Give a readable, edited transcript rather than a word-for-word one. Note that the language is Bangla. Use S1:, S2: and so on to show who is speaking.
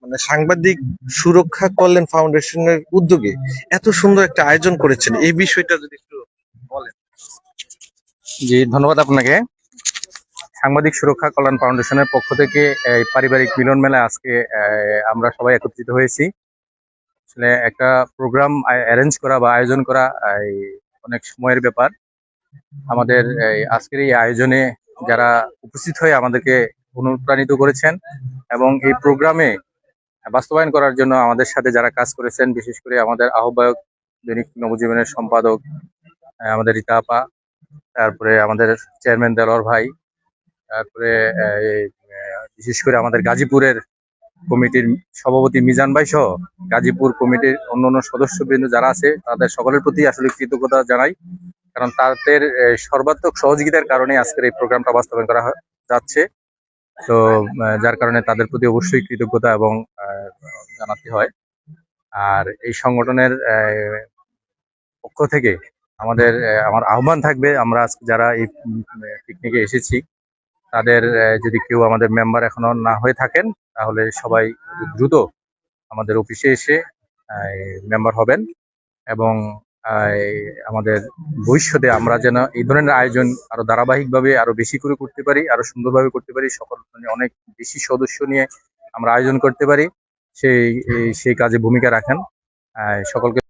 S1: মানে সাংবাদিক সুরক্ষা কল্যাণ ফাউন্ডেশনের উদ্যোগে এত সুন্দর একটা আয়োজন করেছেন, এই বিষয়টা যদি একটু বলেন।
S2: জি, ধন্যবাদ আপনাকে। সাংবাদিক সুরক্ষা কল্যাণ ফাউন্ডেশনের পক্ষ থেকে এই পারিবারিক মিলন মেলায় আজকে আমরা সবাই একত্রিত হয়েছি। আসলে একটা প্রোগ্রাম অ্যারেঞ্জ করা বা আয়োজন করা এই অনেক সময়ের ব্যাপার। আমাদের এই আজকের এই আয়োজনে যারা উপস্থিত হয়ে আমাদেরকে অনুপ্রাণিত করেছেন এবং এই প্রোগ্রামে বাস্তবায়ন করার জন্য আমাদের সাথে যারা কাজ করেছেন, বিশেষ করে আমাদের আহ্বায়ক, দৈনিক নবজীবনের সম্পাদক আমাদের রীতা আপা, তারপরে আমাদের চেয়ারম্যান দেলোয়ার ভাই, তারপরে বিশেষ করে আমাদের গাজীপুরের কমিটির সভাপতি মিজান ভাই সহ গাজীপুর কমিটির অন্যান্য সদস্যবৃন্দ যারা আছে তাদের সকলের প্রতি আসলে কৃতজ্ঞতা জানাই, কারণ তাদের সর্বাত্মক সহযোগিতার কারণে আজকের এই প্রোগ্রামটা বাস্তবায়ন করা যাচ্ছে। তো যার কারণে তাদের প্রতি অবশ্যই কৃতজ্ঞতা এবং জানাতে হয়। আর এই সংগঠনের পক্ষ থেকে আমার আহ্বান থাকবে, আমরা আজকে যারা এই পিকনিকে এসেছি তাদের যদি কেউ আমাদের মেম্বার এখনো না হয়ে থাকেন তাহলে সবাই দ্রুত আমাদের অফিসে এসে মেম্বার হবেন এবং আমাদের ভবিষ্যতে আমরা যেন এই ধরনের আয়োজন আরো ধারাবাহিকভাবে আরো বেশি করে করতে পারি, আরো সুন্দরভাবে করতে পারি, সকল অনেক বেশি সদস্য নিয়ে আমরা আয়োজন করতে পারি, সেই কাজে ভূমিকা রাখেন। সকলকে